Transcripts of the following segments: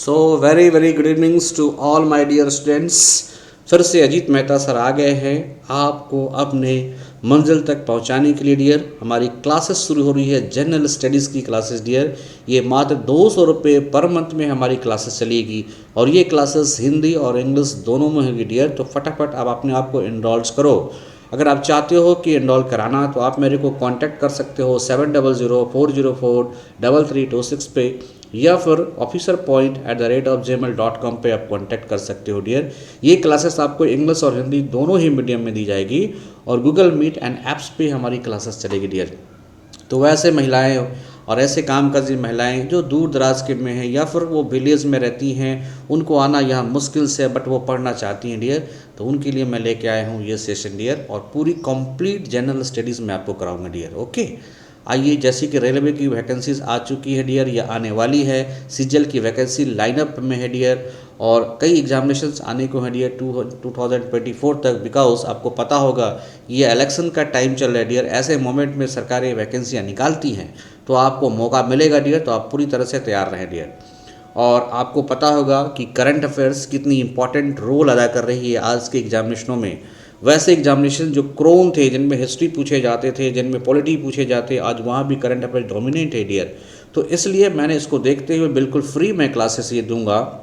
So very very good evenings to all my dear students. फिर से Ajit Mehta sir आ गए हैं आपको अपने मंजिल तक पहुंचाने के लिए डियर। हमारी क्लासेस शुरू हो रही है जनरल स्टडीज़ की क्लासेस डियर। ये मात्र 200 रुपये पर मंथ में हमारी क्लासेस चलेगी और ये क्लासेस हिंदी और इंग्लिश दोनों में होगी डियर। तो फटाफट आप अपने आप को इनरोल्स करो। अगर आप चाहते हो कि इनरोल कराना तो आप मेरे को कांटेक्ट कर सकते हो 7004043326 पे या फिर officerpoint@gmail.com पे आप कांटेक्ट कर सकते हो डियर। ये क्लासेस आपको इंग्लिश और हिंदी दोनों ही मीडियम में दी जाएगी और गूगल मीट एंड ऐप्स पे हमारी क्लासेस चलेगी डियर। तो वैसे महिलाएं और ऐसे कामकाजी महिलाएं जो दूर दराज के में हैं या फिर वो विलेज में रहती हैं, उनको आना यहाँ मुश्किल से बट वो पढ़ना चाहती हैं डियर, तो उनके लिए मैं लेके आया हूँ ये सेशन डियर और पूरी कंप्लीट जनरल स्टडीज़ में आपको कराऊंगा डियर। ओके, आइए, जैसे कि रेलवे की वैकेंसीज आ चुकी है डियर या आने वाली है, सीजीएल की वैकेंसी लाइनअप में है डियर और कई एग्जामिनेशंस आने को है डियर 2024 तक। बिकॉज आपको पता होगा ये इलेक्शन का टाइम चल रहा है डियर। ऐसे मोमेंट में सरकारें वैकेंसियाँ निकालती हैं तो आपको मौका मिलेगा डियर, तो आप पूरी तरह से तैयार रहें डियर। और आपको पता होगा कि करंट अफेयर्स कितनी इंपॉर्टेंट रोल अदा कर रही है आज के एग्जामिनेशनों में। वैसे एग्जामिनेशन जो क्रोन थे, जिनमें हिस्ट्री पूछे जाते थे, जिनमें पॉलिटी पूछे जाते, आज वहाँ भी करंट अफेयर डोमिनेट है डियर। तो इसलिए मैंने इसको देखते हुए बिल्कुल फ्री मैं क्लासेस ये दूंगा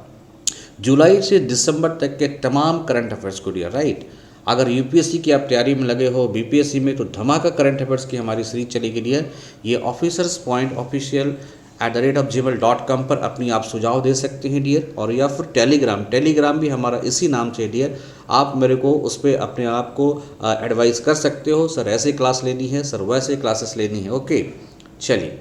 जुलाई से दिसंबर तक के तमाम करंट अफेयर्स को डियर। राइट, अगर यूपीएससी की आप तैयारी में लगे हो, बीपीएससी में, तो धमाका करंट अफेयर्स की हमारी सीरीज चलेगी डियर। ये ऑफिसर्स पॉइंट ऑफिशियल @gmail.com पर अपनी आप सुझाव दे सकते हैं डियर। और या फिर टेलीग्राम भी हमारा इसी नाम से डियर। आप मेरे को उस पर अपने आप को एडवाइस कर सकते हो, सर ऐसे क्लास लेनी है, सर वैसे क्लासेस लेनी है। ओके, चलिए,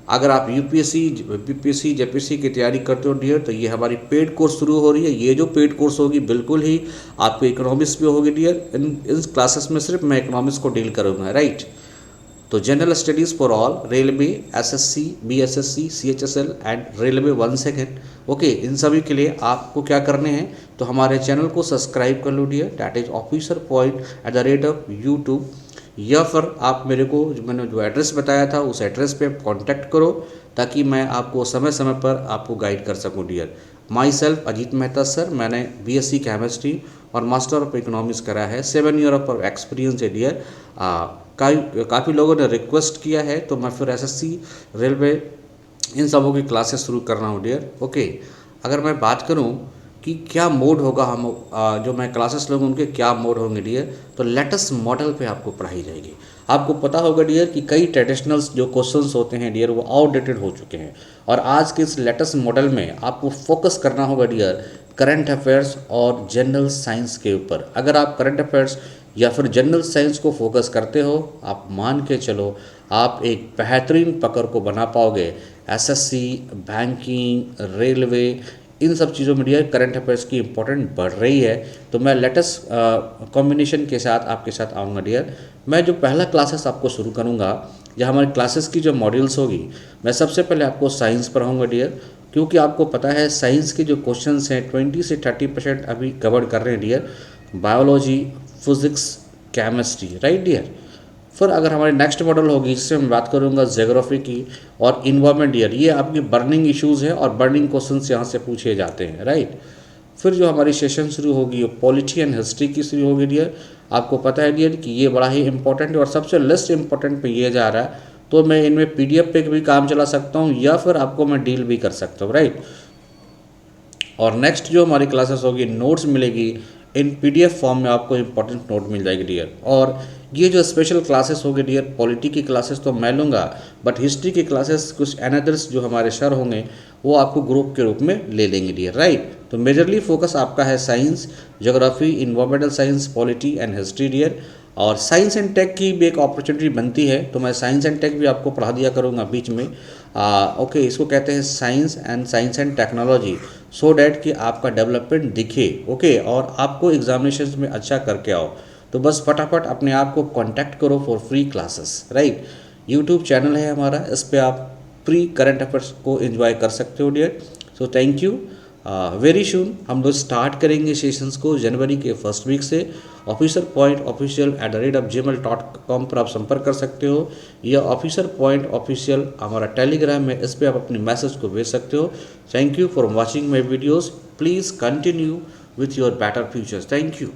अगर आप यूपीएससी, बीपीएससी, जेपीएससी की तैयारी करते हो डियर तो ये हमारी पेड कोर्स शुरू हो रही है। ये जो पेड कोर्स होगी बिल्कुल ही आपको इकोनॉमिक्स भी होगी डियर। इन क्लासेस में सिर्फ मैं इकोनॉमिक्स को डील करूँगा। राइट, तो general studies for all, railway, SSC, BSSC, CHSL and railway 1 second. Okay, इन सभी के लिए आपको क्या करने हैं, तो हमारे चैनल को सब्सक्राइब कर लो डियर, दैट इज officerpoint@YouTube। या फिर आप मेरे को मैंने जो एड्रेस बताया था उस एड्रेस पे कांटेक्ट करो ताकि मैं आपको समय समय पर आपको गाइड कर सकूं dear. Myself Ajit Mehta sir, मैंने बीएससी केमिस्ट्री और मास्टर ऑफ इकोनॉमिक्स करा है, 7 ईयर ऑफ एक्सपीरियंस है डियर। काफ़ी लोगों ने रिक्वेस्ट किया है तो मैं फिर एसएससी, रेलवे, इन सबों की क्लासेस शुरू कर रहा हूँ डियर। ओके, अगर मैं बात करूँ कि क्या मोड होगा, हम जो मैं क्लासेस लूँगा उनके क्या मोड होंगे डियर, तो लेटेस्ट मॉडल पे आपको पढ़ाई जाएगी। आपको पता होगा डियर कि कई ट्रेडिशनल्स जो क्वेश्चंस होते हैं डियर वो आउटडेटेड हो चुके हैं और आज के इस लेटेस्ट मॉडल में आपको फोकस करना होगा डियर करंट अफेयर्स और जनरल साइंस के ऊपर। अगर आप करंट अफेयर्स या फिर जनरल साइंस को फोकस करते हो, आप मान के चलो आप एक बेहतरीन पकड़ को बना पाओगे। एसएससी, बैंकिंग, रेलवे, इन सब चीज़ों में डियर करंट अफेयर्स की इंपॉर्टेंट बढ़ रही है। तो मैं लेटेस्ट कॉम्बिनेशन के साथ आपके साथ आऊँगा डियर। मैं जो पहला क्लासेस आपको शुरू करूँगा, या हमारी क्लासेस की जो मॉड्यूल्स होगी, मैं सबसे पहले आपको साइंस पढ़ाऊँगा डियर, क्योंकि आपको पता है साइंस के जो क्वेश्चंस हैं 20 से 30% अभी कवर कर रहे हैं dear, biology, physics, chemistry. Right dear. फिर अगर हमारी नेक्स्ट मॉडल होगी जिससे मैं बात करूंगा ज्योग्राफी की और इन्वायरमेंट डियर, ये आपकी बर्निंग इश्यूज़ हैं और बर्निंग क्वेश्चंस यहाँ से पूछे जाते हैं। राइट, फिर जो हमारी सेशन शुरू होगी वो पॉलिटी एंड हिस्ट्री की शुरू होगी डियर। आपको पता है डियर कि ये बड़ा ही इंपॉर्टेंट है और सबसे लेस्ट इंपॉर्टेंट पे ये जा रहा है, तो मैं इनमें पीडीएफ पे भी काम चला सकता हूँ या फिर आपको मैं डील भी कर सकता हूँ। राइट, और नेक्स्ट जो हमारी क्लासेस होगी, नोट्स मिलेगी इन पीडीएफ फॉर्म में, आपको इंपॉर्टेंट नोट मिल जाएगी डियर। और ये जो स्पेशल क्लासेस होगी डियर, पॉलिटी की क्लासेस तो मैं लूँगा, बट हिस्ट्री की क्लासेस कुछ अनदर्स जो हमारे सर होंगे वो आपको ग्रुप के रूप में ले लेंगे डियर। राइट, तो मेजरली फोकस आपका है science, geography, environmental science, polity and history dear. और साइंस एंड टेक की भी एक अपॉर्चुनिटी बनती है तो मैं साइंस एंड टेक भी आपको पढ़ा दिया करूँगा बीच में। ओके, इसको कहते हैं science and technology, so that कि आपका डेवलपमेंट दिखे। ओके, और आपको एग्जामिनेशन में अच्छा करके आओ। तो बस फटाफट अपने आप को कांटेक्ट करो for free classes. Right, YouTube channel है हमारा, इस पर आप फ्री करंट अफेयर्स को एंजॉय कर सकते हो dear. So thank you, very soon हम लोग स्टार्ट करेंगे सेशंस को जनवरी के फर्स्ट वीक से। officerpointofficial@gmail.com पर आप संपर्क कर सकते हो, या officerpointofficial हमारा टेलीग्राम है, इस पर आप अपनी मैसेज को भेज सकते हो। Thank you for watching my videos. Please continue with your better futures. Thank you.